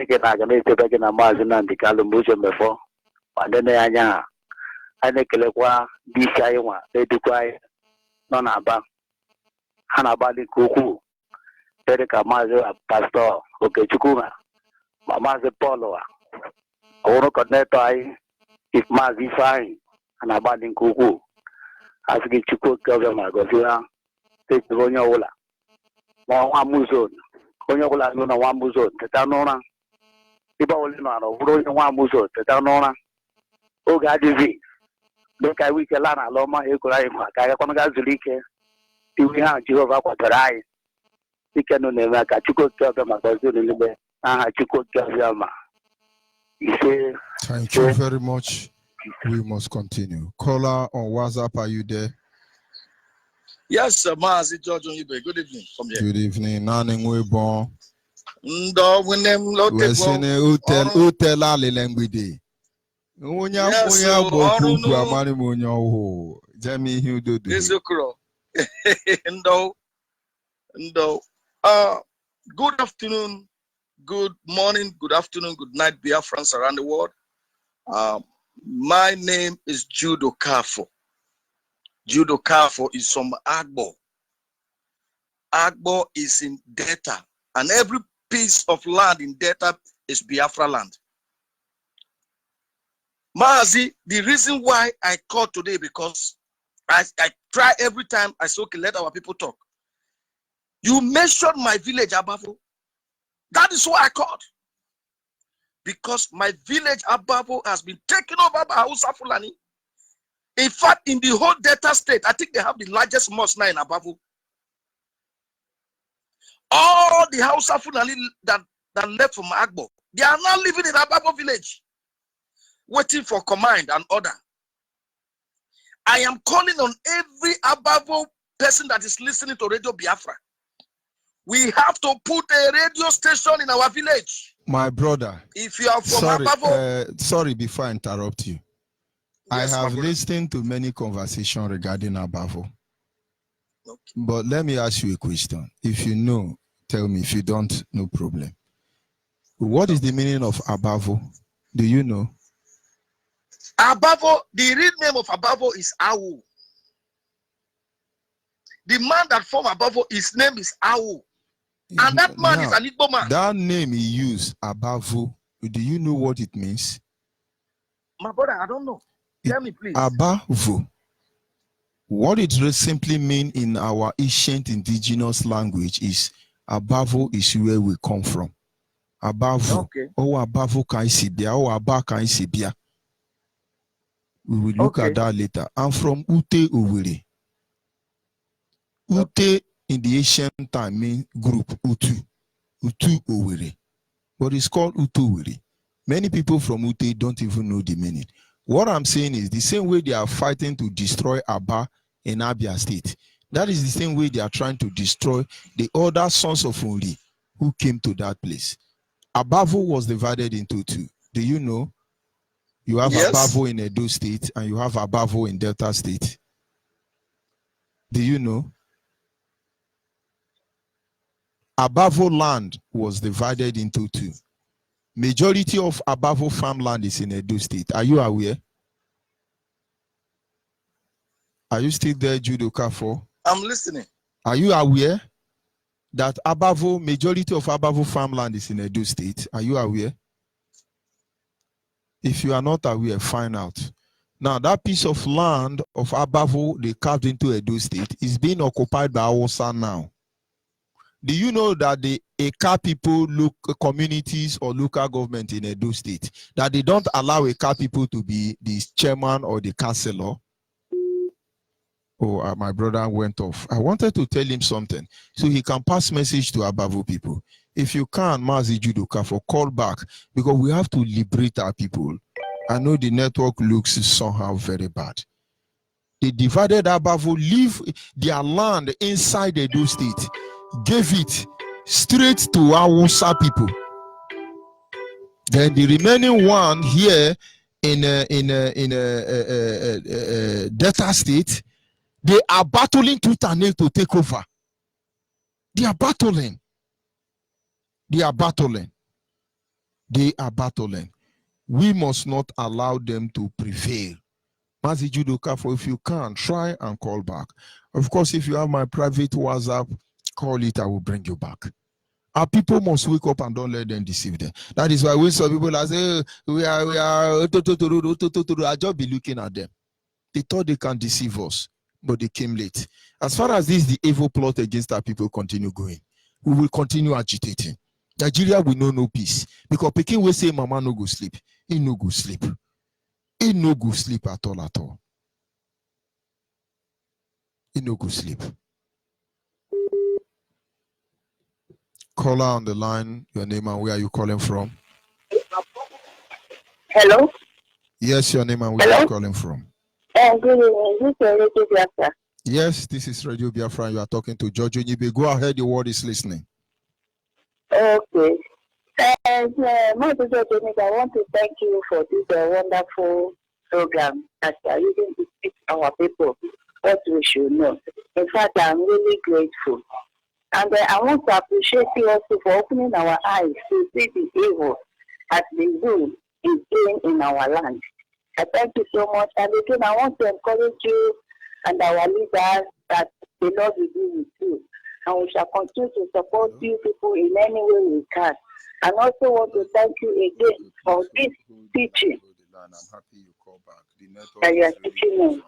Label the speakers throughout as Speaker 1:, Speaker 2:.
Speaker 1: get back and take back in a margin and the Calumbution before. And then I make a qua, this Iowa, they do quiet, none about Hanabali Kuku, Tereka Mazo, Pastor, okay, Chukuma, Mama's Polo. I want to connect if Mazi fine and abandon Kuku. As get Chuku government, Gosula, take the Ronyola. One Muzon, Ronyola, no one Muzon, the Tanona. People only know one Muzon, the Tanona. Oh, God, disease. Look, I wish a Lana Loma, Ecola, Kayakona, we have Jehovah Quatarai. We can never catch you could tell them about the Chuko Kazama.
Speaker 2: Thank you very much. We must continue. Caller on WhatsApp, are you there?
Speaker 3: Yes, sir. Mazi George Onyibe. Good evening from here.
Speaker 2: Good evening. Naning we born.
Speaker 3: Ndo winem lote
Speaker 2: we sene hotel ale lengwide. Onya boku amani monya ho. Jemi hiudodo.
Speaker 3: Isukro. Ndo. Good afternoon, good morning, good afternoon, good night, Biafrans around the world. My name is Judo Kafo. Judo Kafo is from Agbo. Agbo is in Delta, and every piece of land in Delta is Biafra land. Mazi, the reason why I called today, because I try every time I say, okay, let our people talk. You mentioned my village, Abavo. That is why I called. Because my village, Abavo, has been taken over by Hausa Fulani. In fact, in the whole Delta state, I think they have the largest mosque now in Abavo. All the Hausa Fulani that left from Agbo, they are now living in Abavo village, waiting for command and order. I am calling on every Abavo person that is listening to Radio Biafra. We have to put a radio station in our village.
Speaker 2: My brother,
Speaker 3: if you are from Abavo,
Speaker 2: sorry, before I interrupt you, yes, I have listened to many conversations regarding Abavo. Okay. But let me ask you a question. If you know, tell me. If you don't, no problem. What is the meaning of Abavo? Do you know?
Speaker 3: Abavo, the real name of Abavo is Awu. The man that formed Abavo, his name is Awu. And that man is an Igbo man.
Speaker 2: That name he used, Abavo, do you know what it means?
Speaker 3: My brother, I don't know. Tell me, please.
Speaker 2: Abavo. What it simply means in our ancient indigenous language is Abavo is where we come from. Abavo. Okay. Oh, Abavo Kaisibia. Oh, Abba Kaisibia. We will look at that later. I'm from Ute Uwiri. Ute in the ancient time means group Utu. Utu Uwiri. But it's called Utu Uwiri. Many people from Ute don't even know the meaning. What I'm saying is the same way they are fighting to destroy Abba in Abia State. That is the same way they are trying to destroy the other sons of Uri who came to that place. Abavo was divided into two. Do you know? You have Abavo in Edo State and you have Abavo in Delta State. Do you know? Abavo land was divided into two. Majority of Abavo farmland is in Edo State. Are you aware? Are you still there, Judo Kafo?
Speaker 3: I'm listening.
Speaker 2: Are you aware that Abavo, majority of Abavo farmland is in Edo State? Are you aware? If you are not aware, find out. Now, that piece of land of Abavo they carved into Edo State is being occupied by Hausa now. Do you know that the Eka people, communities or local government in Edo State, that they don't allow Eka people to be the chairman or the councillor? Oh, my brother went off. I wanted to tell him something so he can pass message to Abavo people. If you can, Mazi Judoka, for call back, because we have to liberate our people. I know the network looks somehow very bad. They divided Abavo, leave their land inside the Edo State, gave it straight to Hausa people. Then the remaining one here in Delta State, they are battling tooth and nail to take over. They are battling. They are battling. They are battling. We must not allow them to prevail. Mazi Judoka, for if you can, try and call back. Of course, if you have my private WhatsApp, call it, I will bring you back. Our people must wake up and don't let them deceive them. That is why when some people are saying, I just be looking at them. They thought they can deceive us, but they came late. As far as this, the evil plot against our people continue going, we will continue agitating. Nigeria will know no peace. Because Peking will say, Mama no go sleep. He no go sleep. He no go sleep at all at all. He no go sleep. Caller on the line, your name and where are you calling from?
Speaker 4: Hello?
Speaker 2: Yes, your name and where are you calling from?
Speaker 4: Good evening. This is Radio Biafra.
Speaker 2: Yes, this is Radio Biafra. You are talking to George Onyibe. Go ahead, the word is listening.
Speaker 4: Okay. Mr. George Onyibe, I want to thank you for this wonderful program that you are using to teach our people what we should know. In fact, I'm really grateful. And I want to appreciate you also for opening our eyes to see the evil that the zoo is doing in our land. I thank you so much. And again, I want to encourage you and our leaders that the Lord will be with you. And we shall continue to support you people in any way we can. And also want to thank you again for this teaching
Speaker 2: I'm happy you call back.
Speaker 4: that you are teaching me.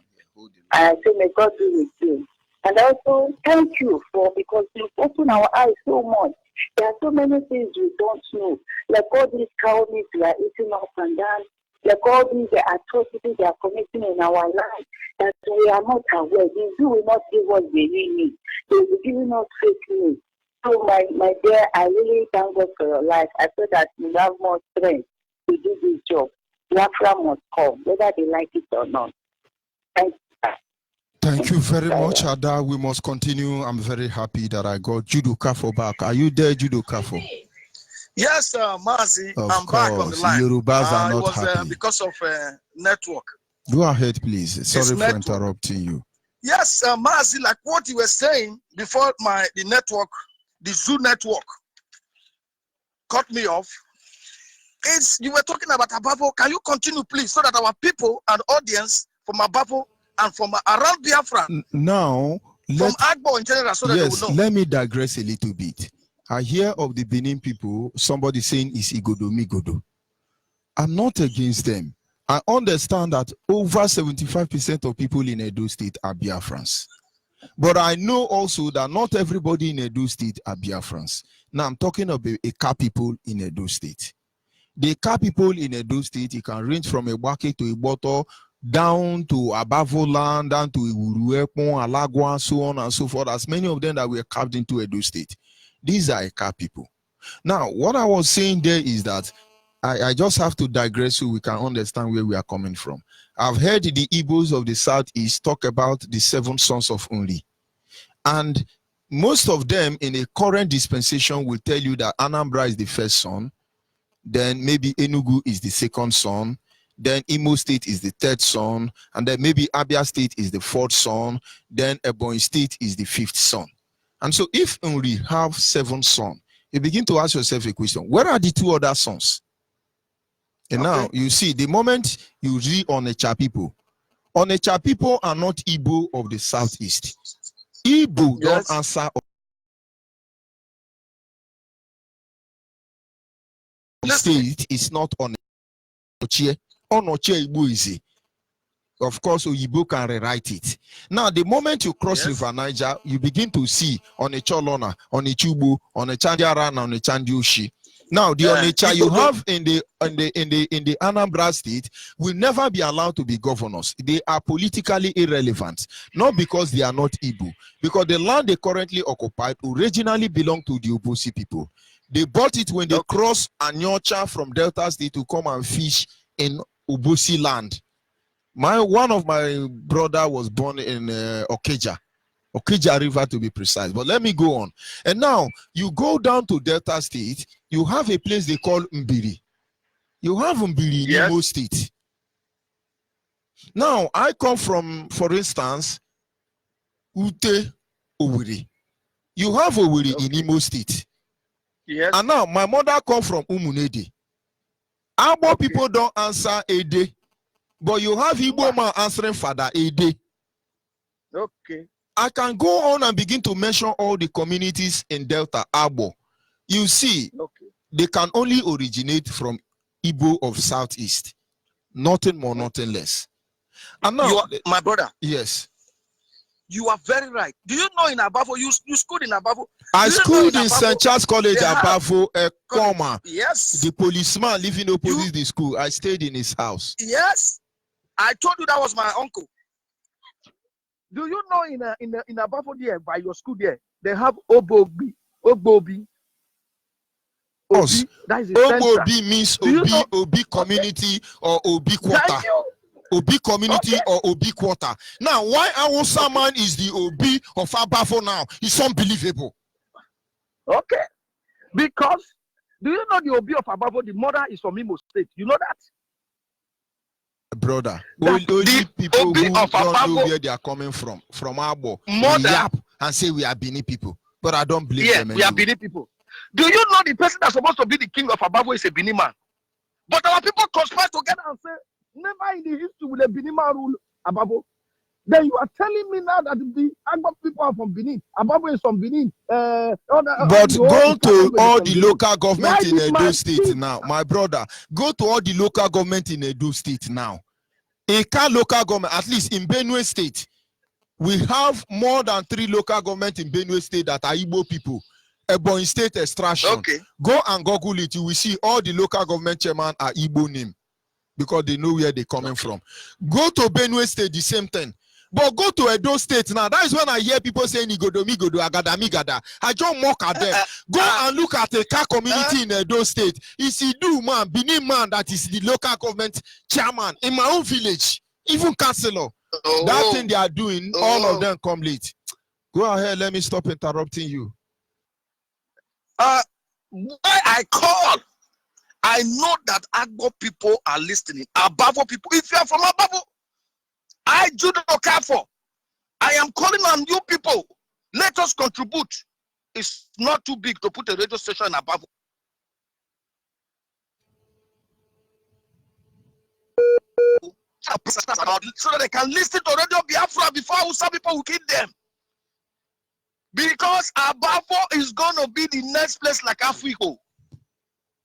Speaker 4: I say may God be with you. And also thank you because you open our eyes so much. There are so many things we don't know. Like all these cow meat we are eating up and down. Like all these atrocities they are committing in our life that we are not aware. The zoo will not give us the real need. They will be giving us fake news. So my dear, I really thank God for your life. I pray that you have more strength to do this job. Biafra must come, whether they like it or not. Thank you.
Speaker 2: Thank you very much, Ada. We must continue. I'm very happy that I got Judo Kafo back. Are you there, Judo Kafo?
Speaker 3: Yes, Mazi, I'm
Speaker 2: course.
Speaker 3: back on the line.
Speaker 2: Yorubas are not
Speaker 3: it was
Speaker 2: happy.
Speaker 3: because of network.
Speaker 2: Go ahead, please. Sorry for interrupting you.
Speaker 3: Yes, Mazi, like what you were saying before the Zoo network cut me off. You were talking about Ababo. Can you continue, please, so that our people and audience from Ababo and from around Biafra,
Speaker 2: now,
Speaker 3: from Agbo in general, so that they will know.
Speaker 2: Let me digress a little bit. I hear of the Benin people, somebody saying is Igodo Migodo. I'm not against them. I understand that over 75% of people in Edo State are Biafrans. But I know also that not everybody in Edo State are Biafrans. Now I'm talking about Eka people in Edo State. The Eka people in Edo State, it can range from Ebake to Iboto, down to Abavo land, down to Iwuruekpon, Alagwa, so on and so forth, as many of them that were carved into Edo State. These are Eka people. Now, what I was saying there is that I just have to digress so we can understand where we are coming from. I've heard the Igbos of the Southeast talk about the 7 sons of Unri. And most of them in a current dispensation will tell you that Anambra is the first son, then maybe Enugu is the second son, then Imo State is the third son, and then maybe Abia State is the 4th son, then Ebonyi State is the 5th son. And so if Unri have 7 sons, you begin to ask yourself a question, where are the 2 other sons? And now you see, the moment you read Onitsha people are not Igbo of the Southeast. Igbo don't answer. State is not on Onochie. Onochie Igbo is. Of course, Oyibo can rewrite it. Now, the moment you cross River Niger, you begin to see Onecholona, Onechubo, Onechandiarana, Onechandioshi. Now, the Onitsha you have in the Anambra State will never be allowed to be governors. They are politically irrelevant, not because they are not Igbo, because the land they currently occupied originally belonged to the Obosi people. They bought it when they crossed Anyocha from Delta State to come and fish in Obosi land. One of my brother was born in Okeja River to be precise. But let me go on. And now you go down to Delta State, you have a place they call Mbiri. You have Mbiri in Imo State. Now I come from, for instance, Ute Owiri. You have Owiri in Imo State.
Speaker 3: Yes.
Speaker 2: And now my mother come from Umunede. Abo people don't answer a day, but you have Igbo man answering father a day.
Speaker 3: Okay.
Speaker 2: I can go on and begin to mention all the communities in Delta Abo. You see, they can only originate from Igbo of Southeast. Nothing more, nothing less. And now,
Speaker 3: my brother.
Speaker 2: Yes.
Speaker 3: You are very right. Do you know in Abavo, you schooled in Abavo?
Speaker 2: I schooled in St. Charles College, Abavo, Koma.
Speaker 3: Yes.
Speaker 2: The policeman living opposite the school. I stayed in his house.
Speaker 3: Yes. I told you that was my uncle. Do you know in Abavo there, by your school there, they have Ogbobi. Obi, that is
Speaker 2: Obi means Obi community or Obi quarter. Obi community or Obi quarter. Now, why Awusa man is the Obi of Abafo now? It's unbelievable.
Speaker 3: Okay. Because, do you know the Obi of Abafo, the mother is from Imo State? You know that?
Speaker 2: Brother, only people who don't know where they are coming from Abo, we yap and say we are Bini people. But I don't believe them anymore.
Speaker 3: We are Bini people. Do you know the person that's supposed to be the king of Abafo is a Bini man? But our people conspire together and say, never in the history will a Bini man rule Abafo. Then you are telling me now that the Agbo people are from Benin. Abafo is from Benin.
Speaker 2: But go to all the local government in Edo State now. My brother, go to all the local government in Edo State now. Eka local government, at least in Benue State, we have more than 3 local government in Benue State that are Igbo people. Ebonyi State extraction.
Speaker 3: Okay.
Speaker 2: Go and Google it. You will see all the local government chairman are Igbo name because they know where they're coming from. Go to Benue State, the same thing. But go to Edo State now. That is when I hear people saying Igodo, Migodo, Agada, Migada. I don't mock at them. Go and look at the car community in Edo State. It's Idu man, Bini man, that is the local government chairman in my own village, even councillor. That thing they are doing, all of them come late. Go ahead, let me stop interrupting you.
Speaker 3: Why I call, I know that Agbo people are listening. Abavo people, if you are from Abavo, I do not care for. I am calling on you people. Let us contribute. It's not too big to put a radio station in Abavo. So that they can listen to Radio Biafra before some people will kill them. Because Abavo is going to be the next place like Afriko.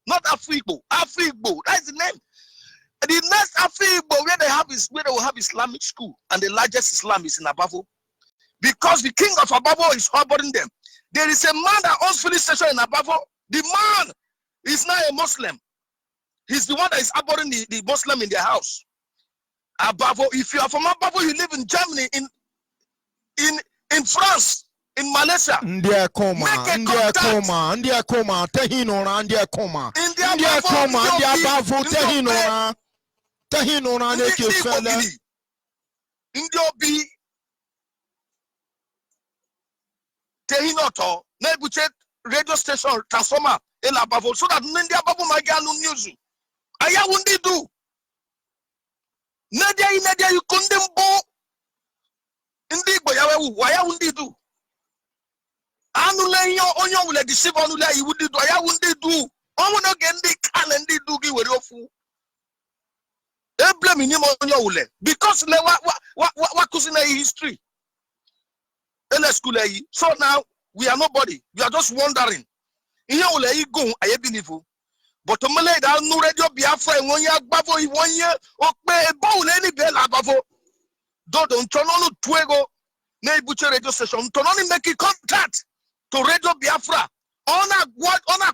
Speaker 3: Not Afriko. Afriko. That's the name. The next Afriko where they will have Islamic school, and the largest Islam is in Abavo. Because the king of Abavo is harboring them. There is a man that owns filling station in Abavo. The man is not a Muslim. He's the one that is harboring the Muslim in their house. Abavo, if you are from Abavo, you live in Germany, in France, in Malaysia.
Speaker 2: India coma, Tehinora, India coma, Tehinora,
Speaker 3: India be Tehinoto, Nebuchet radio station transformer in Abavo, so that India Babu Maganu news. Aya wundi do. Nadia you condemn bo. Indi boyawe waya wundi do. Anule yo onyo will deceive onule you would do. Aya wundi do. Omo no gendi kan ndi do gi were ofu. E blame ni mo onyo wule because le wa kusina history. So now we are nobody. We are just wondering. Ihe wule yi go aye believe. But to Malay that no radio Biafra 1 year bavo 1 year or pay a bowl any bell abavo. Don't turn on Twego, nay butcher radio station, turn on make a contact to Radio Biafra. On a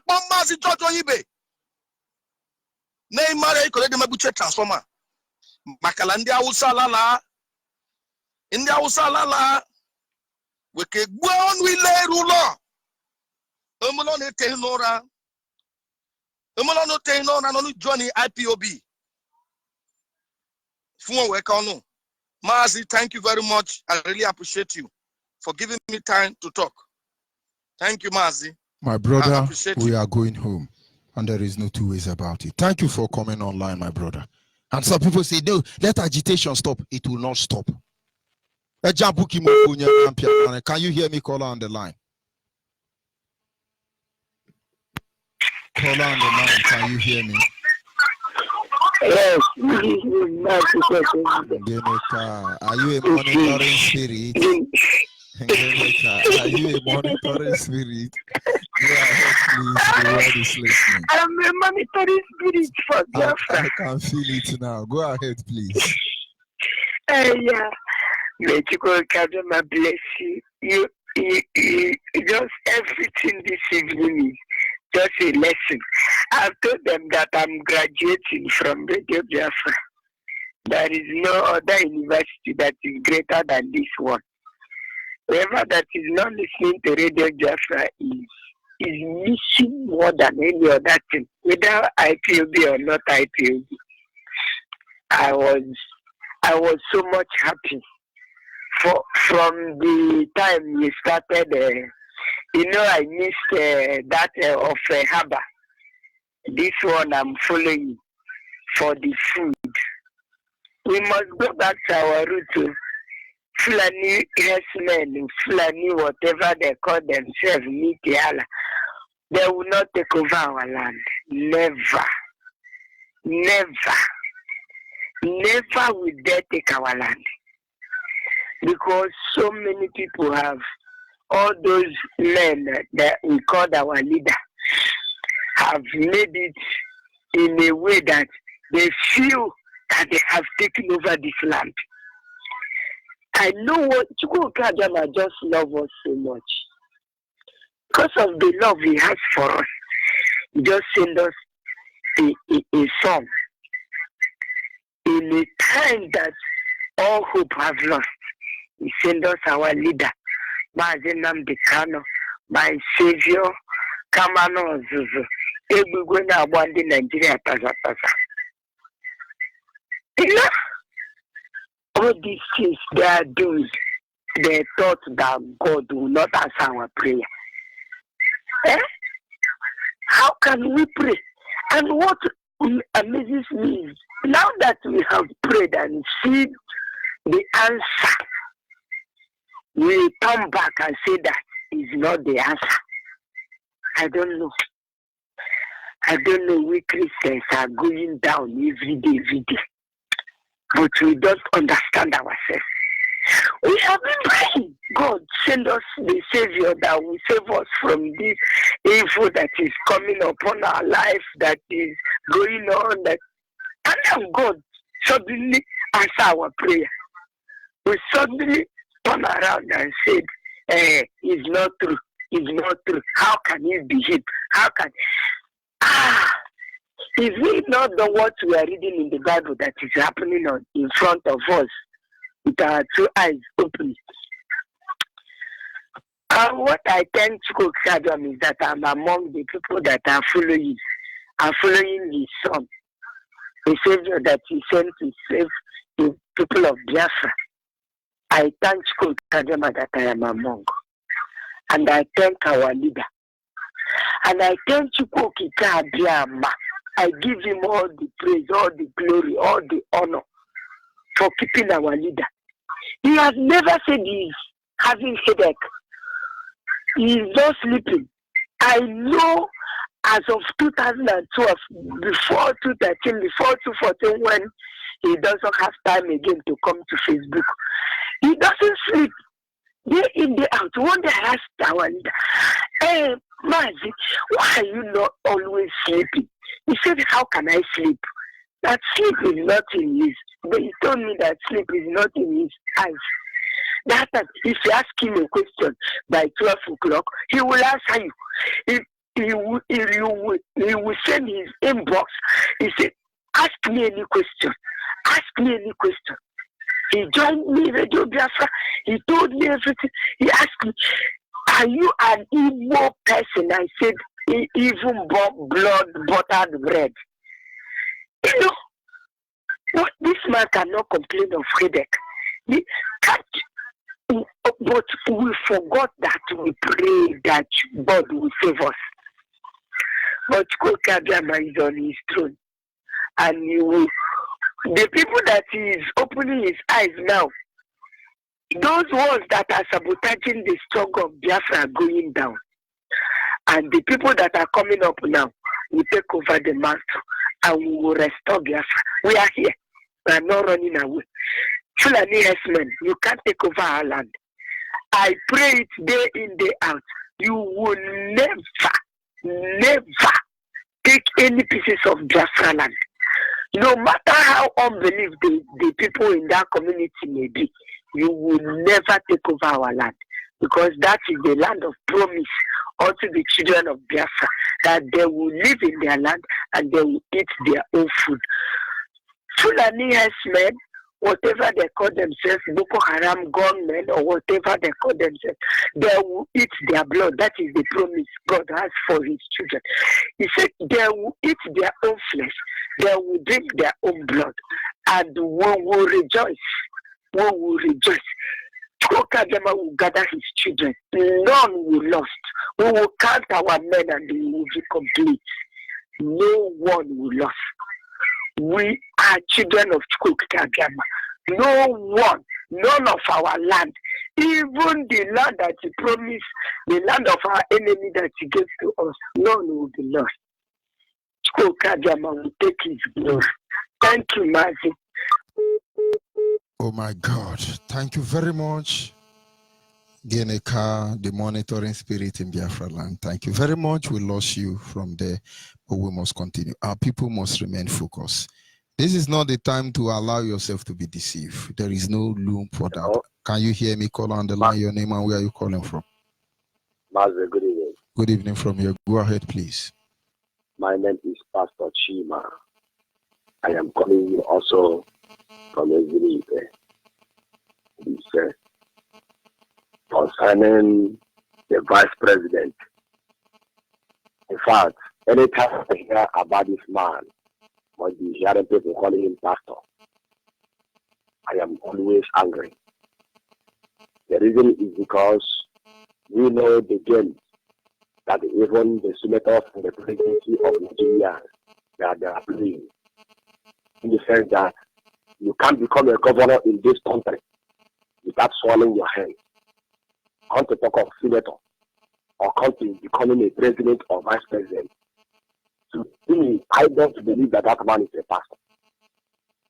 Speaker 3: bomb in George Onyibe. Nay Mare collect my butcher transformer. Makalandia Usalala. India Usalala. We can go on with lay ruler. Umulone Tenora. Johnny IPOB. Mazi, thank you very much. I really appreciate you for giving me time to talk. Thank you, Mazi.
Speaker 2: My brother, we are going home, and there is no two ways about it. Thank you for coming online, my brother. And some people say, no, let agitation stop. It will not stop. Can you hear me, caller on the line? Caller on the line, can you hear me?
Speaker 4: Yes.
Speaker 2: Geneka, are you a monitoring spirit? Geneka, are you a monitoring spirit? Go ahead, please. The word is listening.
Speaker 4: I'm a monitoring spirit for Biafra.
Speaker 2: I can feel it now. Go ahead, please.
Speaker 4: Yeah. May God bless you. You just everything this evening is just a lesson. I've told them that I'm graduating from Radio Biafra. There is no other university that is greater than this one. Whoever that is not listening to Radio Biafra is missing more than any other thing, whether IPOB or not IPOB. I was so much happy from the time we started. I missed that of Haba. This one I'm following for the food. We must go back to our root. Fulani herdsmen, Fulani whatever they call themselves, Mitiala. They will not take over our land. Never. Never. Never will they take our land. Because so many people have, all those men that we call our leader, have made it in a way that they feel that they have taken over this land. I know what Chukwu Kajama just love us so much. Because of the love he has for us, he just sent us a song. In a time that all hope have lost, he sent us our leader, Mazenam Dekano, my savior, Kamano Zuzu, Ebugwena Wandi Nigeria Taza. All these things they are doing, they thought that God will not answer our prayer. How can we pray? And what amazes me is, now that we have prayed and seen the answer, we come back and say that is not the answer. I don't know. We Christians are going down every day. But we don't understand ourselves. We have been praying. God send us the Savior that will save us from this evil that is coming upon our life, that is going on. And then God suddenly answer our prayer. We suddenly turn around and said, it's not true. It's not true. How can it be him? How can... Is it not the what we are reading in the Bible that is happening in front of us with our two eyes open? What I tend to cook is that I'm among the people that are following his son, the Savior that he sent to save the people of Biafra. I thank God that I am among. And I thank our leader. And I thank Chukwu. I give him all the praise, all the glory, all the honor for keeping our leader. He has never said he's having headache. He is not sleeping. I know as of 2012, before 2013, before 2014, when he doesn't have time again to come to Facebook, he doesn't sleep. Day in, day out. One day I asked our leader, hey, Mazi, why are you not always sleeping? He said, how can I sleep? That sleep is not in his. But he told me that sleep is not in his eyes. That if you ask him a question by 12 o'clock, he will answer you. If he will send his inbox. He said, ask me any question. Ask me any question. He joined me Radio Biafra. He told me everything. He asked me, are you an evil person? I said, even blood buttered bread. You know, this man cannot complain of headache. But we forgot that we pray that God will save us. But Kokagama is on his throne. And the people that he is opening his eyes now, those ones that are sabotaging the struggle of Biafra are going down. And the people that are coming up now will take over the mantle.
Speaker 5: and we will restore Biafra. We are here. We are not running away. Fulani herdsmen, you can't take over our land. I pray it day in, day out. You will never take any pieces of Biafra land. No matter how unbelieving the people in that community may be, you will never take over our land. Because that is the land of promise unto the children of Biafra, that they will live in their land and they will eat their own food. Fulani herdsmen, whatever they call themselves, Boko Haram gunmen or whatever they call themselves, they will eat their blood. That is the promise God has for his children. He said they will eat their own flesh, they will drink their own blood, and we will rejoice. We will rejoice. Kokagema will gather his children. None will lost. We will count our men and we will be complete. No one will lost. We are children of Kokagema. No one, none of our land, even the land that he promised, the land of our enemy that he gave to us, none will be lost. Kokagema will take his glory. Thank you, Mazi.
Speaker 2: Oh my God. Thank you very much, Geneka, the monitoring spirit in Biafra land. Thank you very much. We lost you from there, but we must continue. Our people must remain focused. This is not the time to allow yourself to be deceived. There is no room for that.
Speaker 1: Oh.
Speaker 2: Can you hear me? Call on the line, your name and where are you calling from?
Speaker 1: Master, good evening.
Speaker 2: Good evening from here. Go ahead, please.
Speaker 1: My name is Pastor Chima. I am calling you also from Onyibe. He said, concerning the vice president. In fact, anytime I hear about this man, must be hearing people calling him pastor, I am always angry. The reason is because we know the game that even the senators and the presidency of Nigeria that they are playing. In the sense that you can't become a governor in this country without swallowing your hands. I want to talk of senator or country becoming a president or vice president. To me, I don't believe that that man is a pastor.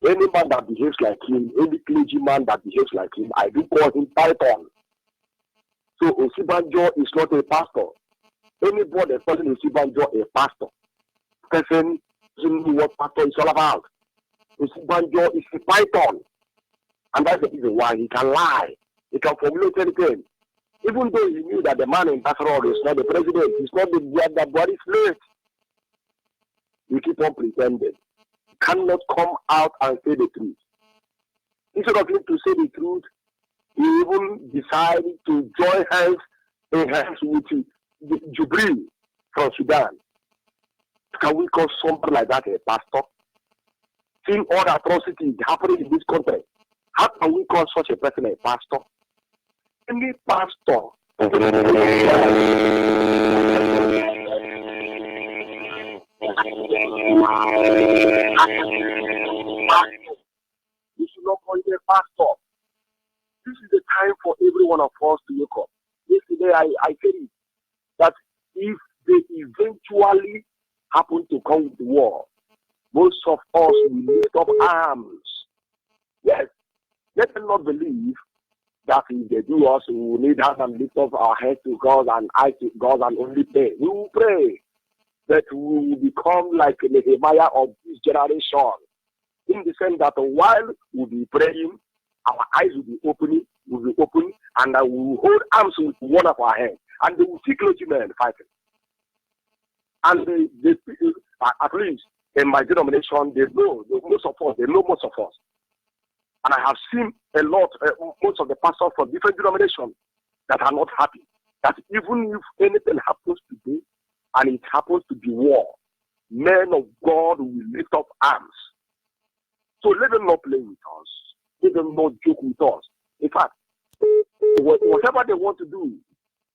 Speaker 1: Any man that behaves like him, any clergyman that behaves like him, I do call him Python. So Osibanjo is not a pastor. Anybody calling Osibanjo a pastor, person doesn't know what pastor is all about. Osibanjo is a Python. And that's the reason why he can lie. He can formulate anything. Even though he knew that the man in Basra is not the president, he's not the body slave. You keep on pretending. You cannot come out and say the truth. Instead of him to say the truth, he even decided to join hands with Jubril from Sudan. Can we call somebody like that a pastor? Seeing all the atrocities happening in this country, how can we call such a person a pastor? Any pastor. You should not call him a pastor. This is the time for every one of us to wake up. Yesterday I said it, that if they eventually happen to come with war, most of us will lift up arms. Yes, let them not believe that if they do us, we will need us and lift up our heads to God and eyes to God and only pray. We will pray that we will become like Nehemiah of this generation. In the sense that while we'll be praying, our eyes will be open, and we will hold arms with one of our hands. And they will see clergymen fighting. And at least in my denomination, they know most of us. And I have seen a lot, most of the pastors from different denominations that are not happy. That even if anything happens today, and it happens to be war, men of God will lift up arms. So let them not play with us. Let them not joke with us. In fact, whatever they want to do,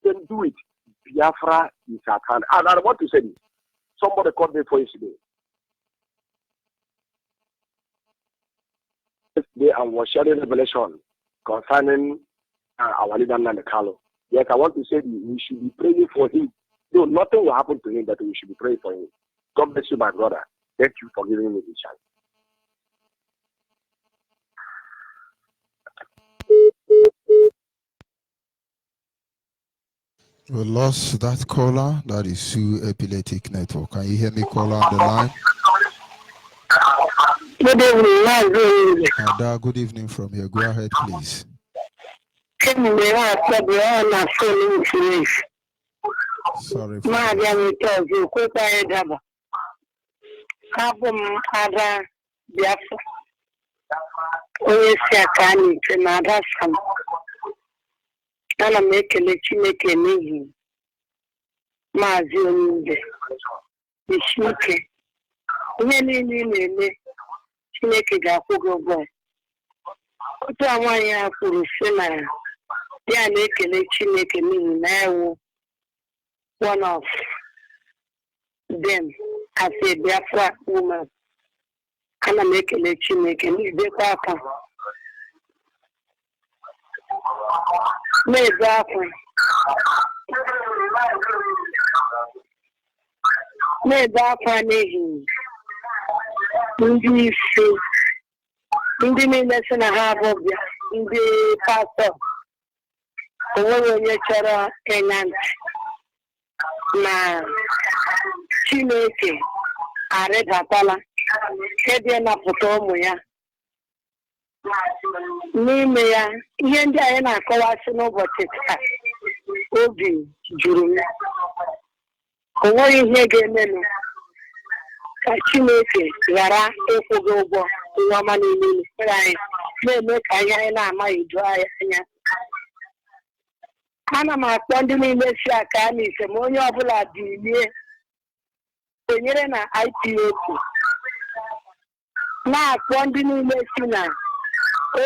Speaker 1: then do it. Biafra is at hand. And I want to say this. Somebody called me for yesterday. Yesterday I was sharing revelation concerning our leader Nandekalo. Yes, I want to say we should be praying for him. No, nothing will happen to him, but we should be praying for him. God bless you, my brother. Thank you for giving me the chance.
Speaker 2: We lost that caller. That is Sue Epileptic Network. Can you hear me, caller on the line?
Speaker 5: Good evening,
Speaker 2: Ada, good evening from here. Go ahead, please. Sorry for that.
Speaker 5: Ada Biafra. Onye si aka n'ite na Ada Sam. Ana m ekele Chineke n'ihi Maazị Onyibe. Chineke. Ihe niile na-eme Chineke ga-akwụ gị ụgwọ. Otu nwaanyị a kwuru sị na ya na-ekele Chineke n'ihi na ewu one of them as a Biafra woman. Ana m ekele Chineke n'ibekwa aka. Na-ebe akwa. Na-ebe akwa n'ihi ndị isi ndị niile si na ha abụbịa ndị pastọ onweghị onye chọrọ ịnya ntị na Chineke arịdatala ebe napụta ụmụ ya n'ime ya. Ihe ndị anyị na-akọwasị n'ụbọchị taa obi juru m. Onweghị ihe ga-emenụ ka Chineke ghara ịkwụ gị ụgwọ ihe ọma niile mere anyị na-eme ka ihe anyị na-amaghị doo anyị anya. Ana m akpọ ndị niile si aka n'ise ma onye ọbụla bilie kwenyere na IPOB, na-akpọ ndị niile si na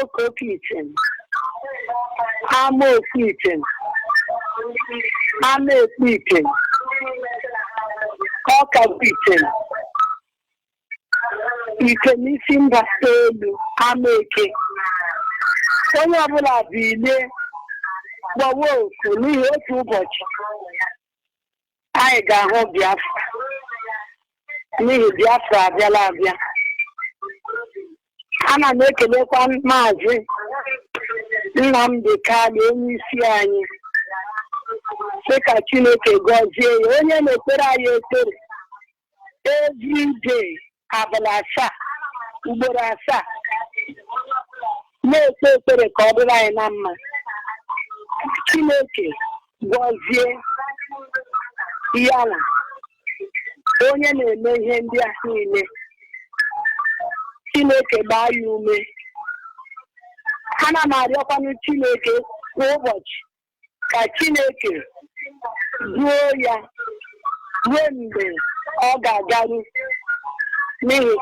Speaker 5: Okoke Item, Ama Oku Item, Ama Ekpu Item, Ọkagbu Item, Item isi mba elu, Ama Eke. Onye ọbụla bilie gbawa oku n'ihi otu ụbọchị anyị ga-ahụ Biafra, n'ihi Biafra abịala abịa. Ana m ekelekwa Maazị Nnamdi Kanu, onye isi anyị, sị ka Chineke gọzie ya. Onye na-ekpere anyị ekpere every day abalị 7 ugboro 7 na-ekpe ekpere ka ọ dịrị anyị na mma. Chineke gọzie ya na onye na-eme ihe ndị a niile. Chineke gbaa ya ume. Ana m arịọkwanụ Chineke kwa ụbọchị ka Chineke duo ya ruo mgbe ọ ga-agaru, n'ihi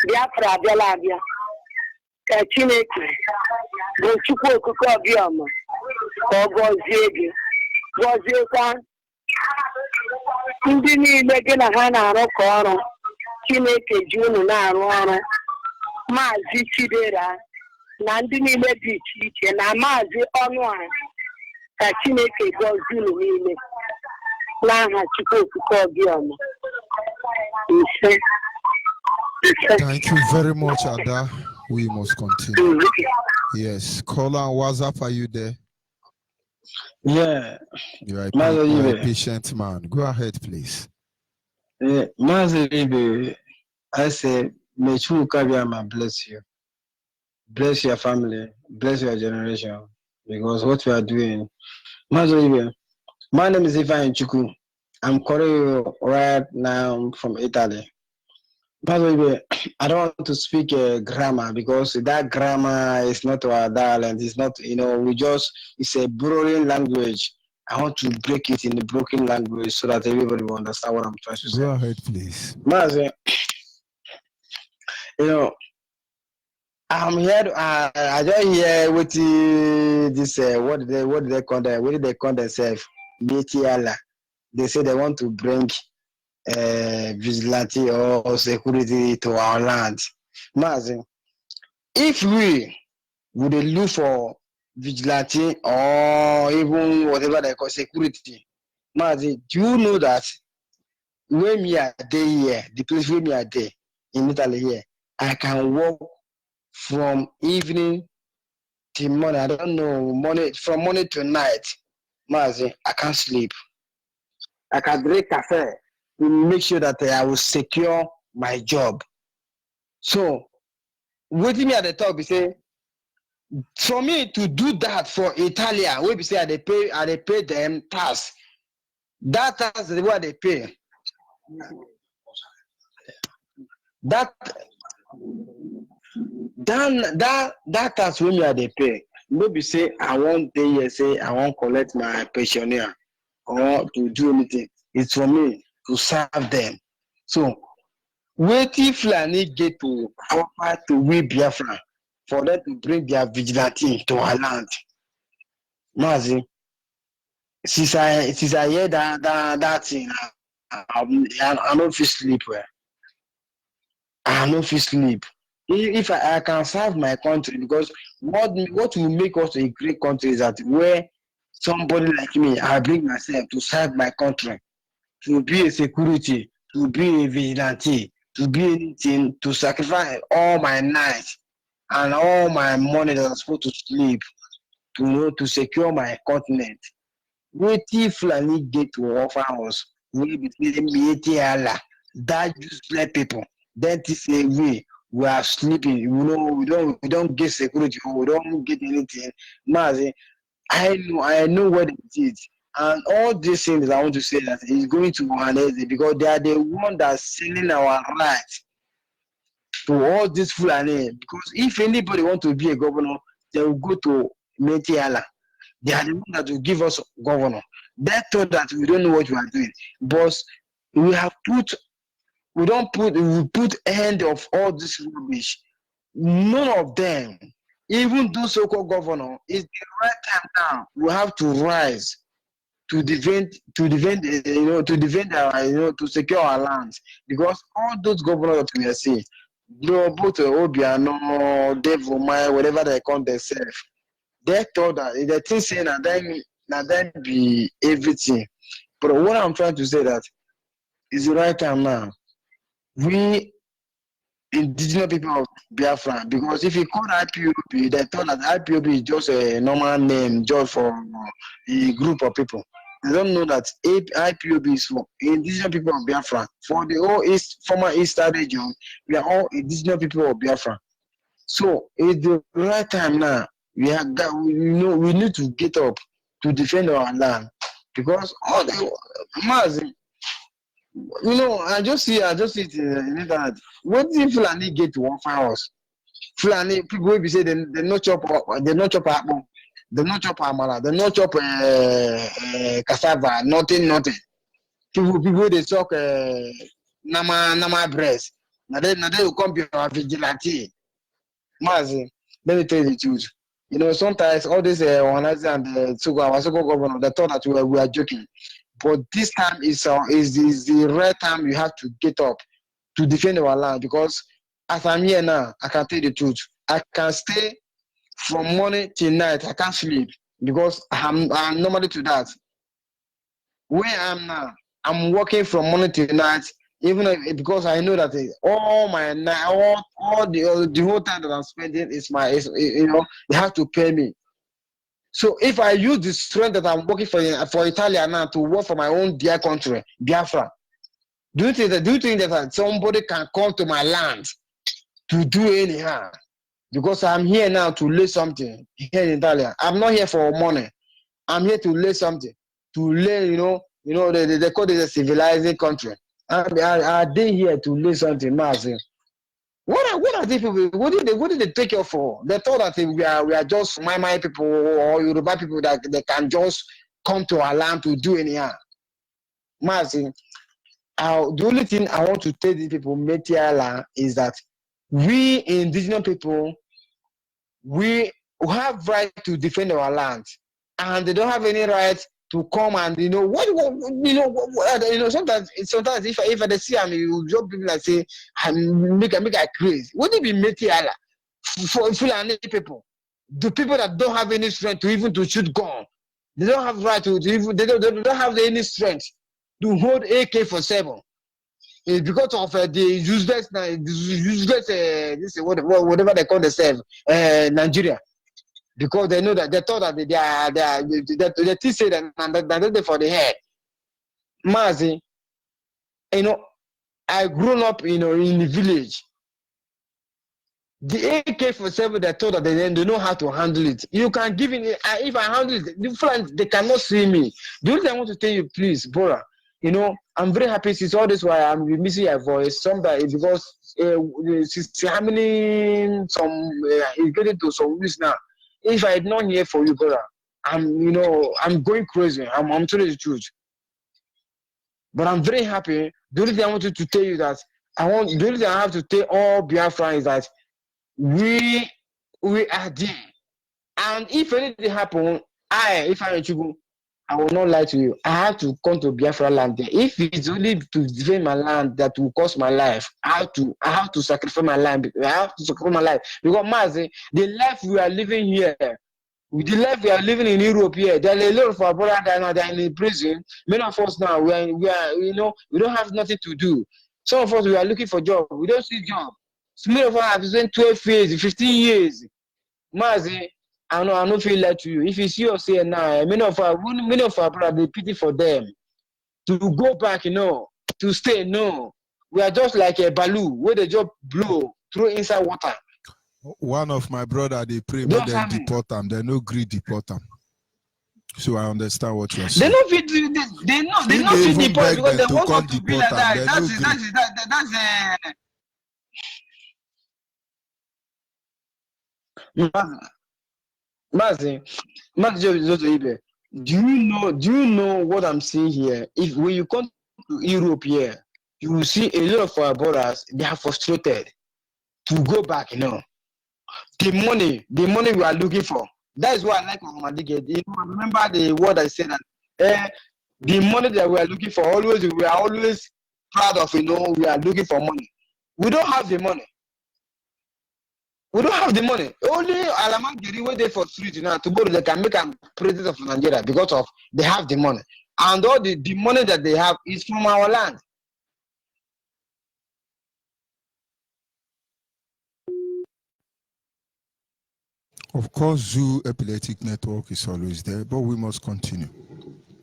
Speaker 5: Biafra abịala abịa. Ka Chineke bụ Chukwu okike ọbịọma ka ọ gọzie gị, gọziekwa ndị niile gị na ha na-arụkọ ọrụ. Chineke ji unu na-arụ ọrụ. Maazị Chidera na ndị niile dị iche iche na Maazị Ọnụara, ka Chineke gọzie unu niile n'aha Chukwu okike ọbịọma. Ise.
Speaker 2: Thank you very much, Ada. We must continue. Yes. Caller on WhatsApp, are you there?
Speaker 6: Yeah.
Speaker 2: You are a patient man. Go ahead, please.
Speaker 6: Master, I say, may Chukabiama bless you. Bless your family. Bless your generation. Because what we are doing. Master, my name is Ivan Chuku. I'm calling you right now from Italy. Master, I don't want to speak grammar because that grammar is not our dialect. It's not, it's a borrowing language. I want to break it in the broken language so that everybody will understand what I'm trying to say.
Speaker 2: Go ahead, please.
Speaker 6: Master, I'm here. I don't hear what this. What did they call that? What did they call themselves? BTL. They say they want to bring vigilante or security to our land. Master, if we would look for vigilante or even whatever they call security, Master, do you know that when we are there here, the place where we are there, in Italy here. I can work from evening till morning. I don't know, from morning to night. Mazi, I can't sleep. I can drink cafe to make sure that I will secure my job. So, waiting me at the top, he say, for me to do that for Italia, we say they pay them tax. That tax is what they pay. That tax when they pay. Maybe say I want to say I want collect my pensioner or to do anything. It's for me to serve them. So wait if Fulani get to offer to we Biafra for them to bring their vigilante to our land. Mazi, since I hear that thing, I don't feel sleep well. I don't feel sleep. If I can serve my country, because what will make us a great country is that where somebody like me, I bring myself to serve my country, to be a security, to be a vigilante, to be anything, to sacrifice all my nights and all my money that I'm supposed to sleep, to secure my continent. Wait if Fulani get to offer us, we between me that useless people. Then to say we are sleeping, we don't get security, we don't get anything. Mazi, I know what it is. And all these things I want to say that is going to Mohanese because they are the one that's selling our rights to all this Fulani. Because if anybody want to be a governor, they will go to Metiala. They are the one that will give us governor. They thought that we don't know what we are doing. But we put end of all this rubbish. None of them, even those so-called governor, it's the right time now. We have to rise to defend our, to secure our lands. Because all those governors that we are seeing, both Obiano, Devil May, whatever they call themselves, they thought that the thing saying that be everything. But what I'm trying to say that is the right time now. We indigenous people of Biafra, because if you call IPOB, they thought that IPOB is just a normal name just for a group of people. They don't know that IPOB is for indigenous people of Biafra. For the whole former Eastern region, we are all indigenous people of Biafra. So it's the right time now. We need to get up to defend our land, because all the Mazi, I just see it in the internet. What if Fulani get to offer us? Fulani people will be say they not chop apple, they not chop amala, they not chop cassava, nothing. People they talk nama breast. Now they will come be our vigilante. Mazi, let me tell you the truth. Sometimes all this organizers and our so-called governor, they thought that we are joking. But this time is the right time you have to get up to defend our land, because as I'm here now, I can tell you the truth. I can stay from morning till night. I can't sleep because I'm normally to that. Where I am now, I'm working from morning till night, because I know that all my night, all the whole time that I'm spending they have to pay me. So if I use the strength that I'm working for Italia now to work for my own dear country, Biafra, do you think that somebody can come to my land to do anyhow? Because I'm here now to lay something here in Italia. I'm not here for money. I'm here to lay something. To lay, they call it a civilizing country. I did here to lay something, massive. What are these people? What did they take you for? They thought that we are just my people or Yoruba people that they can just come to our land to do anyhow. Mazi, the only thing I want to tell these people, Metiala, is that we indigenous people, we have right to defend our land, and they don't have any right to come and sometimes if I see them, you job people like say make I crazy. Would it be Metiala for Fulani people? The people that don't have any strength to even to shoot gun, they don't have right to even they don't have any strength to hold AK-47. It's because of the useless, whatever they call themselves, Nigeria. Because they know that they thought that they still say that they for the head. Mazi, I grew up, in the village. The AK-47, they thought that they know how to handle it. You can give it, if I handle it, the friends, they cannot see me. The only thing I want to tell you, please, Bora, I'm very happy since all this while I'm missing your voice. Somebody, because since having it's getting to some weeks now. If I had not hear for you, Bora, I'm going crazy. I'm telling you the truth. But I'm very happy. The only thing I wanted to tell you that the only thing I have to tell all Biafra is that we are there. And if anything happens, I will not lie to you. I have to come to Biafra land there. If it's only to defend my land that will cost my life, I have to sacrifice my life. I have to sacrifice my life. Because Mazi, the life we are living here, the life we are living in Europe here, there are a lot of our brothers that are in prison. Many of us now, we are, we don't have nothing to do. Some of us, we are looking for job. We don't see job. So many of us have spent 12 years, 15 years. Mazi, I don't feel like to you. If you see us here now, many of our brothers, they pity for them. To go back, to stay, no. We are just like a balloon where they just blow through inside water.
Speaker 2: One of my brother, they pray, but they deport them. They no greed deport them. So I understand what you're saying.
Speaker 6: They not fit deport because they want us to be like that. Mazi, Onyibe, do you know what I'm saying here? When you come to Europe here, you will see a lot of our brothers, they are frustrated to go back, The money we are looking for. That is what I like of Madige. Remember the word I said that the money that we are looking for, we are always proud of, we are looking for money. We don't have the money. Only Alamangiri wait there for street tomorrow they can make a president of Nigeria because of they have the money. And all the money that they have is from our land.
Speaker 2: Of course, Zoo Epileptic Network is always there, but we must continue.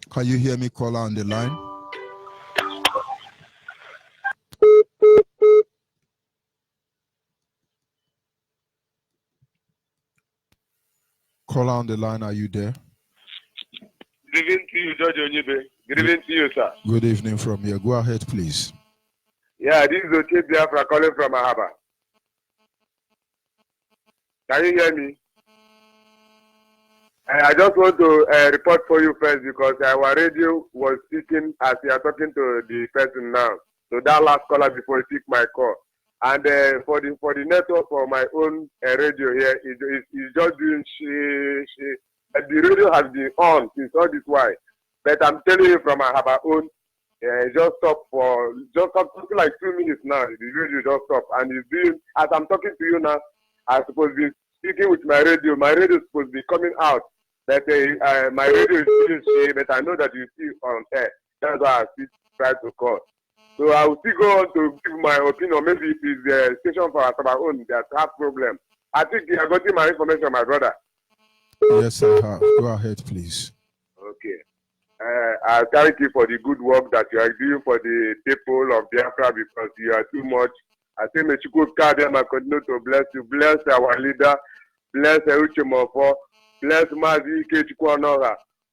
Speaker 2: Can you hear me, caller on the line? Caller on the line, are you there?
Speaker 7: Good evening to you, Judge Onyibe. Good evening to you, sir.
Speaker 2: Good evening from here. Go ahead, please.
Speaker 7: Yeah, this is Onyibe Biafra calling from Ahaba. Can you hear me? I just want to report for you first because our radio was speaking as we are talking to the person now. So that last caller before he picked my call. And for the network for my own radio here, is just doing the radio has been on since all this while. But I'm telling you from our own, just stop something like 2 minutes now. The radio just stop. And it's doing, as I'm talking to you now, I'm supposed to be speaking with my radio. My radio is supposed to be coming out. But my radio is still shit, but I know that you see on air. That's why I still try to call. So I will still go on to give my opinion. Maybe it is the station for our own that have problem. I think you are getting my information, my brother.
Speaker 2: Yes, I have. Go ahead, please.
Speaker 7: Okay. I thank you for the good work that you are doing for the people of Biafra because you are too much. I say, may you continue to bless you. Bless our leader. Bless Uche Mofo. Bless Mazi Ikechukwu.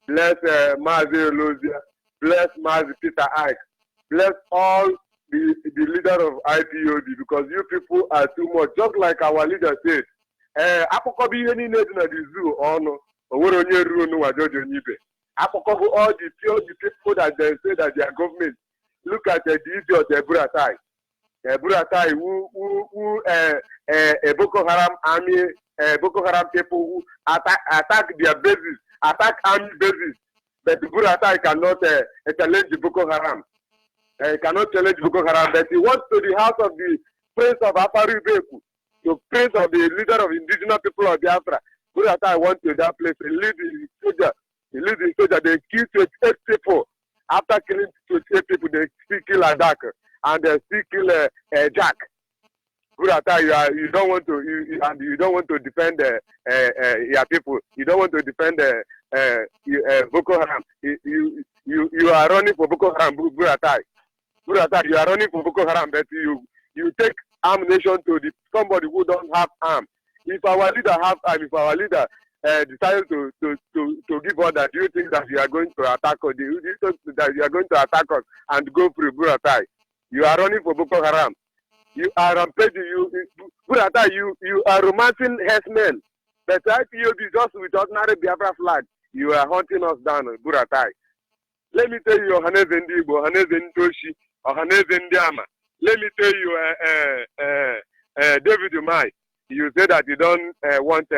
Speaker 7: Bless Mazi Olozia. Bless Mazi Peter Ike. Bless all the leader of IPOD because you people are too much. Just like our leader said, Apokobi any need na the zoo on Oworo onye ruo no wa George Onyibe. Apokobi all the people that they say that their government look at the idiot Eburatai. Eburatai who Boko Haram army, Boko Haram people who attack their bases, attack army bases. But Eburatai cannot challenge Boko Haram. Cannot challenge Boko Haram, but he wants to the house of the prince of Afari Beku, the prince of the leader of indigenous people of Biafra. Buratai went to that place. He lead the soldier. They kill 28 people. After killing 28 people, they still kill Adak. and still kill Jack. Burata, you don't want to defend your people. You don't want to defend Boko Haram. You are running for Boko Haram, Burata. Burata, you are running for Boko Haram, but you take ammunition to somebody who don't have arm. If our leader have arm, if our leader decided to give order, do you think that you are going to attack us? Do you think that you are going to attack us and go through Burata? You are running for Boko Haram. You are rampaging. You are romancing herdsmen. But IPOB just with ordinary Biafra flag. You are hunting us down, Buratai. Let me tell you, Ohaneze Ndibo, Ohaneze Ntoshi, Ohaneze Ndiama. Let me tell you, David Umai. You say that you don't want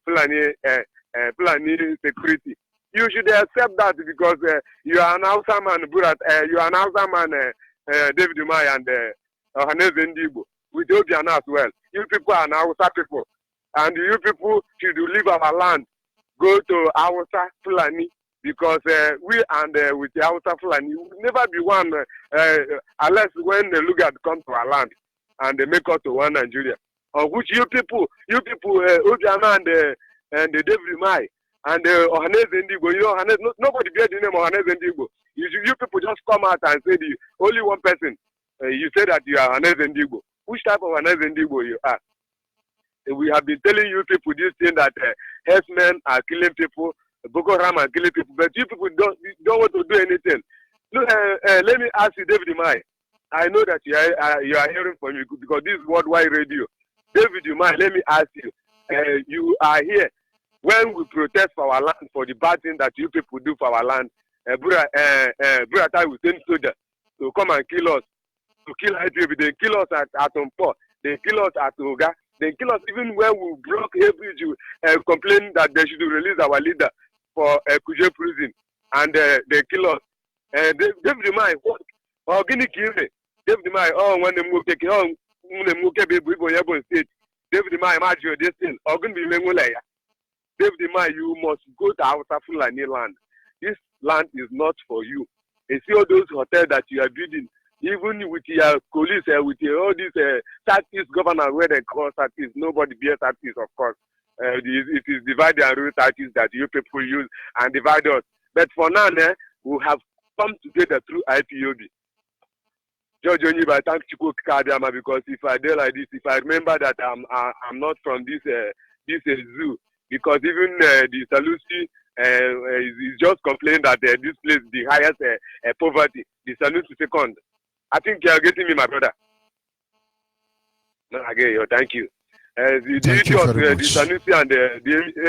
Speaker 7: Fulani security. You should accept that because you are an Hausa man, you are an Hausa man, David Umai and Ohaneze Ndibo, with Obiana as well. You people are now Hausa people, and you people should leave our land, go to Hausa Fulani, because we and with the Hausa Fulani will never be one unless when the Lugard come to our land and they make us to one Nigeria. On which you people, Obiana and the David Mai and Ohaneze Ndibo, you know, nobody bear the name of Ohaneze Ndibo. You people just come out and say only one person. You say that you are Ohaneze Ndibo. Which type of Ohaneze Ndibo you are? We have been telling you people this thing that herdsmen are killing people, Boko Haram are killing people, but you people don't want to do anything. Look, let me ask you, David Umai. I know that you are hearing from me because this is worldwide radio. David Umai, let me ask you. You are here when we protest for our land, for the bad thing that you people do for our land. Burata will send soldiers to come and kill us, to kill IPOB. They kill us at Ompo. They kill us at Oga. They kill us even when we block every complain that they should release our leader for Kuje prison. And they kill us. David Umai, Guinea Kire. David Umai, when they move, state. David Umai, imagine this thing. David Umai, you must go to Hausa Fulani land. This land is not for you. You see all those hotels that you are building, even with your police, with all these Southeast governors where they call Southeast, nobody bears Southeast, of course. It is divide and rule Southeast that you people use and divide us. But for now, we have come together through IPOB. George Onyibe, I thank Chukwu Kadiama because if I do like this, if I remember that I'm not from this zoo, because even the Salusi is just complaining that this place is the highest poverty. The Salusi second. I think you are getting me, my brother. No, again, thank you. The issue of the Sanusi and the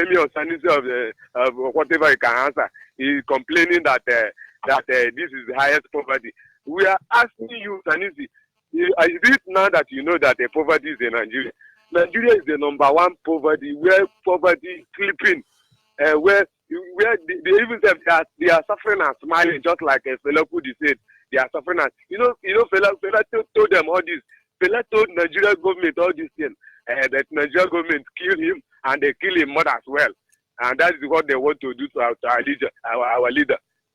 Speaker 7: emir of Sanusi of whatever you can answer, is complaining that this is the highest poverty. We are asking you, Sanusi, is it now that you know that the poverty is in Nigeria? Nigeria is the number one poverty, where poverty is sleeping, where they even say they are suffering and smiling, just like Fela Kuti said, they are suffering and Fela told them all this. Fela told Nigeria government all these things. That Nigeria government kill him and they kill him mother as well, and that is what they want to do to our leader.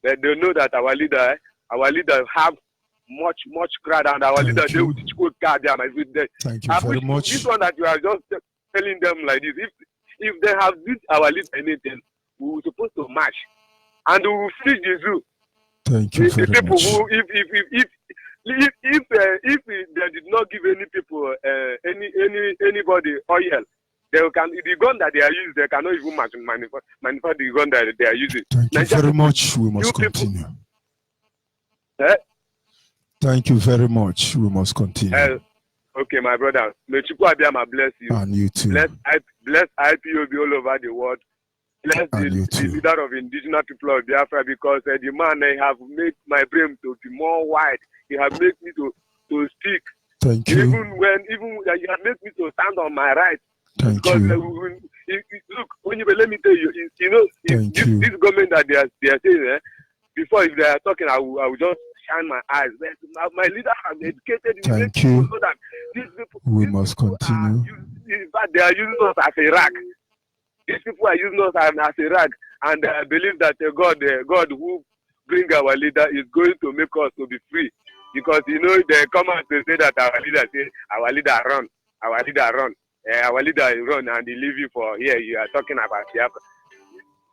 Speaker 7: But they know that our leader have much crowd, and our leader they will teach good card them every day.
Speaker 2: Thank you very much.
Speaker 7: This one that you are just telling them like this, if they have this our leader anything, we were supposed to march and we will finish the zoo.
Speaker 2: Thank you very
Speaker 7: people
Speaker 2: much.
Speaker 7: Who, if they did not give any people anybody oil, they can the gun that they are using, they cannot even manufacture the gun that they are using.
Speaker 2: Thank you very much. We must continue. Thank you very much. We must continue.
Speaker 7: Okay, my brother. May Chukwu Abiyama bless you.
Speaker 2: And you too.
Speaker 7: Bless IPOB all over the world. Bless the leader of indigenous people of Biafra, because the man have made my brain to be more wide. He have made me to speak.
Speaker 2: Thank you.
Speaker 7: Even you have made me to stand on my right.
Speaker 2: Thank
Speaker 7: because,
Speaker 2: you.
Speaker 7: Look, Onyibe, let me tell you, this government that they are saying, before if they are talking, I will just shine my eyes. My leader has educated me.
Speaker 2: Thank you.
Speaker 7: So that these people,
Speaker 2: We must continue.
Speaker 7: In fact, they are using us as a rag. These people are using us as a rag, and I believe that God who bring our leader is going to make us to be free. Because they come out to say that our leader run, our leader run, our leader run, and they leave you for here. You are talking about Biafra.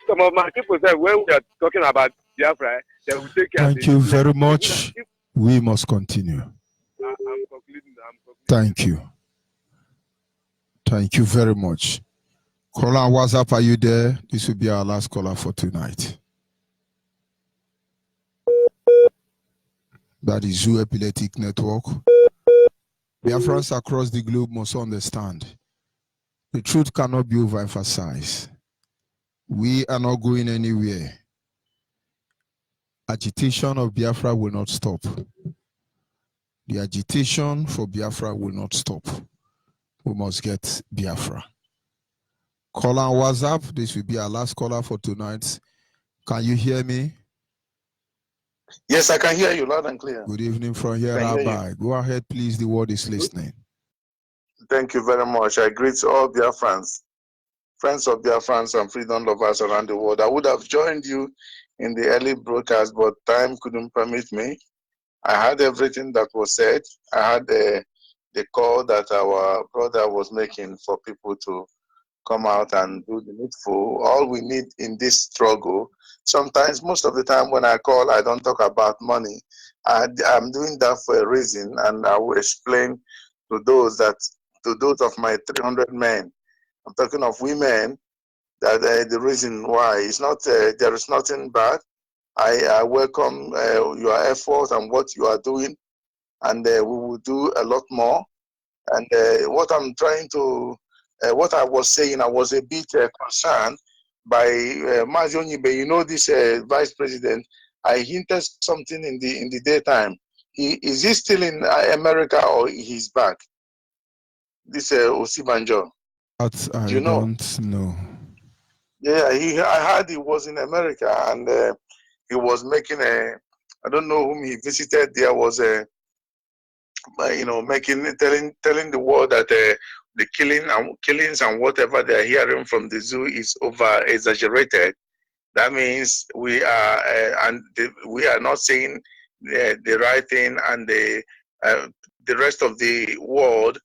Speaker 7: Some of my people say when we are talking about Biafra, they will take care.
Speaker 2: Thank you very much. We must continue.
Speaker 7: I'm concluding.
Speaker 2: Thank you. Thank you very much. Caller on WhatsApp, are you there? This will be our last caller for tonight. That is Zoo Epileptic Network. Biafrans across the globe must understand the truth cannot be overemphasized. We are not going anywhere. Agitation of Biafra will not stop. The agitation for Biafra will not stop. We must get Biafra. Call on WhatsApp. This will be our last caller for tonight. Can you hear me?
Speaker 3: Yes, I can hear you loud and clear.
Speaker 2: Good evening from here, Rabbi. Go ahead, please. The word is listening.
Speaker 8: Thank you very much. I greet all Biafrans, friends of Biafrans and freedom lovers around the world. I would have joined you in the early broadcast, but time couldn't permit me. I heard everything that was said. I had the call that our brother was making for people to come out and do the needful. All we need in this struggle, sometimes, most of the time when I call, I don't talk about money. I'm doing that for a reason, and I will explain to those of my 300 men. I'm talking of women, that the reason why it's not, there is nothing bad. I welcome your effort and what you are doing, and we will do a lot more. And what I'm trying to, what I was saying, I was a bit concerned by Onyibe. This vice president, I hinted something in the daytime. Is he still in America or he's back? This Osibanjo.
Speaker 2: That I
Speaker 8: Do you know?
Speaker 2: don't know.
Speaker 8: Yeah, I heard he was in America, and he was making I don't know whom he visited. There was telling the world that the killings and whatever they are hearing from the zoo is over exaggerated. That means we are not saying the right thing, and the rest of the world.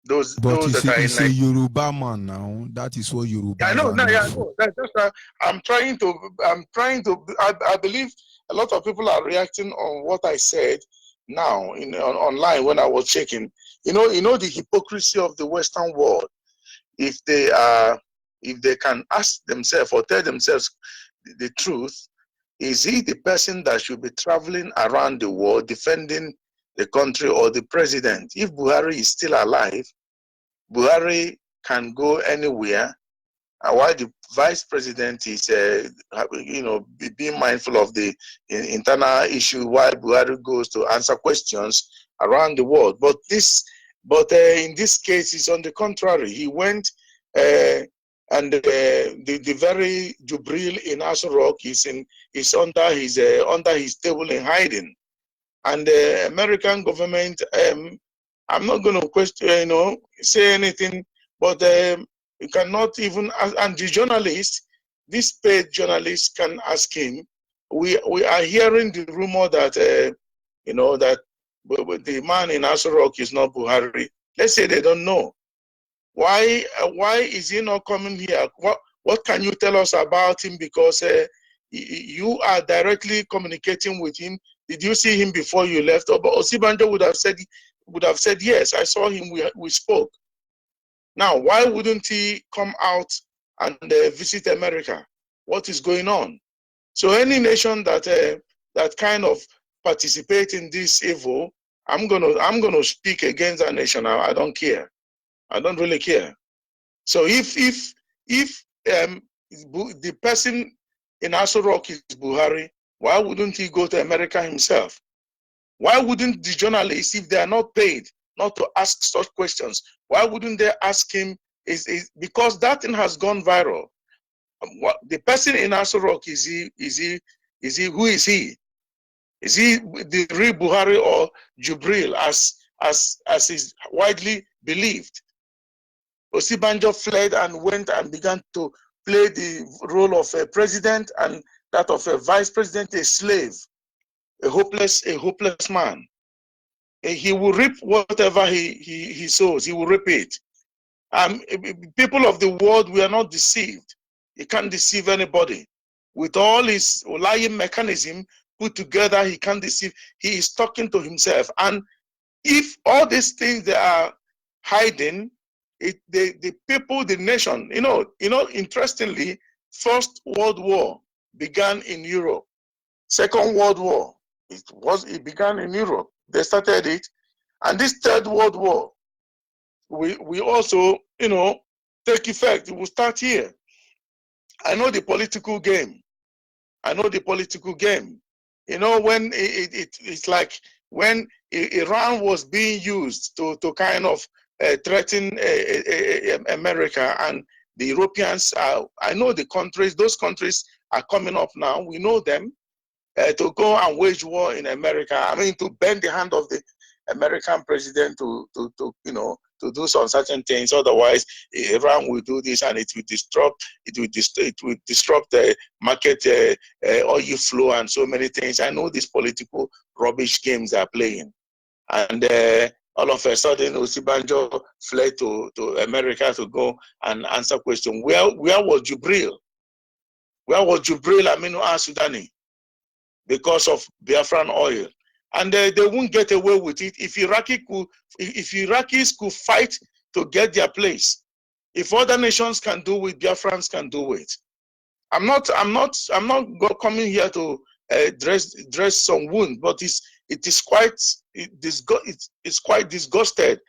Speaker 8: Those that are in
Speaker 2: a Yoruba man now. That is what Yoruba.
Speaker 8: I know. That's just I'm trying to. I believe a lot of people are reacting on what I said now online when I was checking. You know the hypocrisy of the Western world. If they can ask themselves or tell themselves the truth, is he the person that should be traveling around the world defending the country, or the president? If Buhari is still alive, Buhari can go anywhere, and while the vice president is, being mindful of the internal issue, while Buhari goes to answer questions around the world. But in this case, it's on the contrary. He went, and the very Jubril in Aso Rock is under his table in hiding, and the American government. I'm not going to question, say anything, but you cannot even, and the journalist, this paid journalist can ask him. We are hearing the rumor that, that the man in Aso Rock is not Buhari. Let's say they don't know. Why is he not coming here? What can you tell us about him? Because you are directly communicating with him. Did you see him before you left? But Osibanjo would have said yes, I saw him, we spoke. Now, why wouldn't he come out and visit America? What is going on? So any nation that kind of participate in this evil, I'm gonna speak against that nation. I don't care. I don't really care. So if the person in Aso Rock is Buhari, why wouldn't he go to America himself? Why wouldn't the journalists, if they are not paid not to ask such questions, why wouldn't they ask him? Is because that thing has gone viral. The person in Aso Rock, is he who is he? Is he the real Buhari or Jubril as is widely believed? Osibanjo fled and went and began to play the role of a president and that of a vice president, a slave, a hopeless man. he will reap whatever he sows. He will reap it. People of the world, we are not deceived. He can't deceive anybody. With all his lying mechanism put together, he can't deceive. He is talking to himself. And if all these things they are hiding, the people, the nation, interestingly, First World War began in Europe. Second World War, it began in Europe. They started it. And this Third World War, we also, take effect. It will start here. I know the political game. When it's like when Iran was being used to kind of threaten America, and the Europeans, I know the countries, those countries are coming up now. We know them to go and wage war in America. I mean, to bend the hand of the American president to do some certain things. Otherwise, Iran will do this, and it will disrupt the market oil flow and so many things. I know these political rubbish games they are playing, and all of a sudden, Osibanjo fled to America to go and answer question. Where was Jubril? Where was Jubril Aminu Sudani? Because of Biafran oil. And they won't get away with it if Iraqis could fight to get their place. If other nations can do it, Biafrans can do it. I'm not coming here to dress some wound, but it's quite disgusted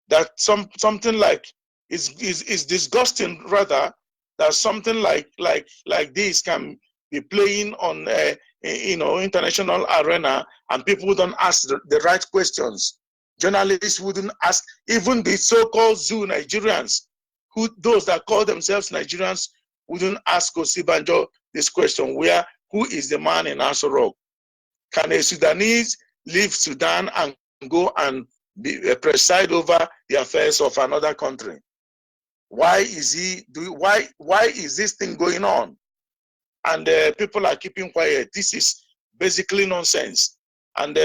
Speaker 8: that something like is disgusting rather that something like this can be playing on international arena, and people don't ask the right questions. Journalists wouldn't ask, even the so-called zoo Nigerians, those that call themselves Nigerians, wouldn't ask Osibanjo this question: who is the man in Aso Rock? Can a Sudanese leave Sudan and go and preside over the affairs of another country? Why is this thing going on? And people are keeping quiet. This is basically nonsense. And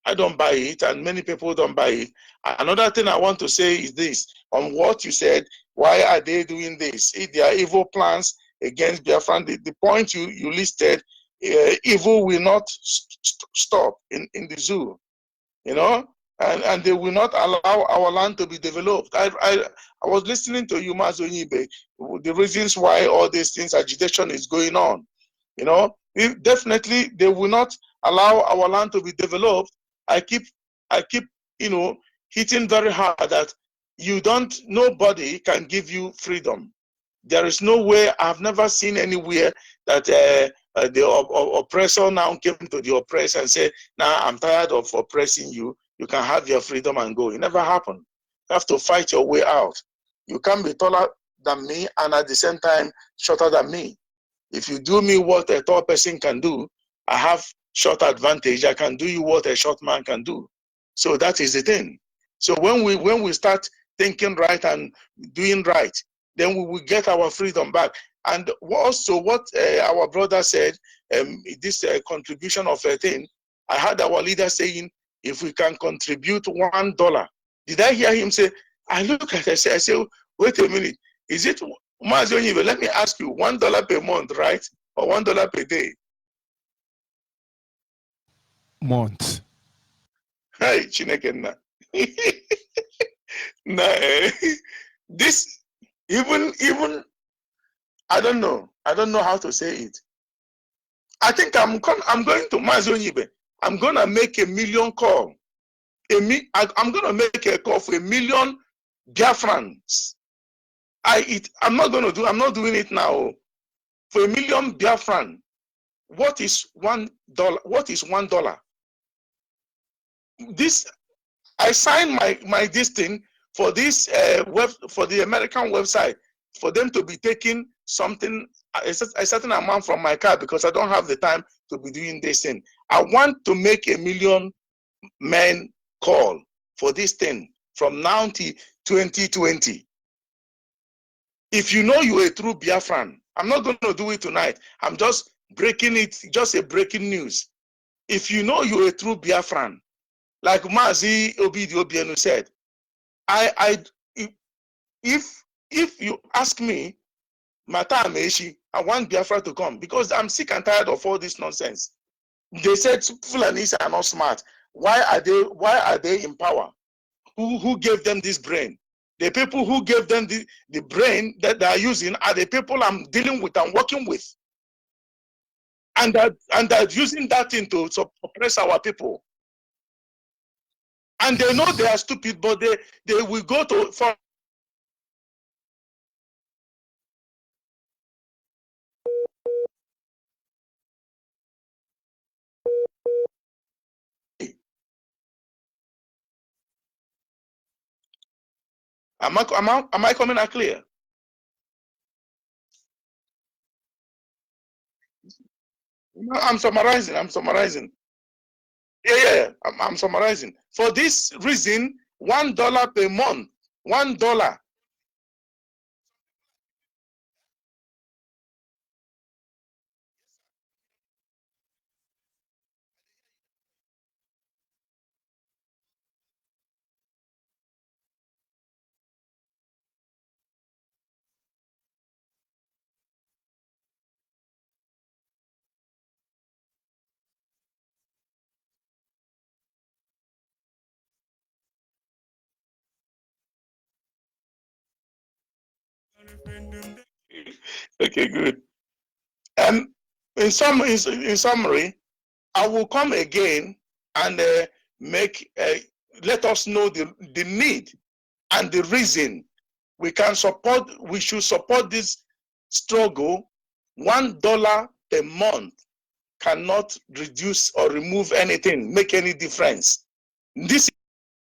Speaker 8: I don't buy it, and many people don't buy it. Another thing I want to say is this, on what you said, why are they doing this? If there are evil plans against Biafran, the point you listed, evil will not stop in the zoo, and they will not allow our land to be developed. I was listening to you, Onyibe, the reasons why all these things, agitation is going on. Definitely they will not allow our land to be developed. I keep hitting very hard that nobody can give you freedom. There is no way, I've never seen anywhere that the oppressor now came to the oppressor and said, "Now I'm tired of oppressing you. You can have your freedom and go." It never happened. You have to fight your way out. You can't be taller than me and at the same time shorter than me. If you do me what a tall person can do, I have short advantage. I can do you what a short man can do. So that is the thing. So when we start thinking right and doing right, then we will get our freedom back. And also what our brother said, this contribution of a thing, I heard our leader saying, if we can contribute $1. Did I hear him say, I look at it, I say, wait a minute, is it, Onyibe, let me ask you, $1 per month, right? Or $1 per day?
Speaker 2: Month.
Speaker 8: Hey, Chineke. This, even, I don't know how to say it. I think I'm going to Onyibe. I'm going to make a million call. I'm going to make a call for 1 million Biafrans. I'm not doing it now. For 1 million Biafran, what is $1? What is $1? This, I signed my this thing for this for the American website, for them to be taking something, a certain amount from my card, because I don't have the time to be doing this thing. I want to make 1 million men call for this thing from now to 2020. If you know you're a true Biafran, I'm not going to do it tonight. I'm just breaking it, just a breaking news. If you know you're a true Biafran, like Mazi Obidio Obienu said, if you ask me, Mata Ameshi, I want Biafra to come because I'm sick and tired of all this nonsense. They said Fulanis are not smart. Why are they in power? Who gave them this brain? The people who gave them the brain that they are using are the people I'm dealing with and working with. And they're using that thing to suppress our people. And they know they are stupid, but they will go to for Am I coming out clear? I'm summarizing. Yeah. I'm summarizing. For this reason, $1 per month, $1. Okay, good. And in summary, I will come again and let us know the need and the reason we should support this struggle. $1 per month cannot reduce or remove anything, make any difference. This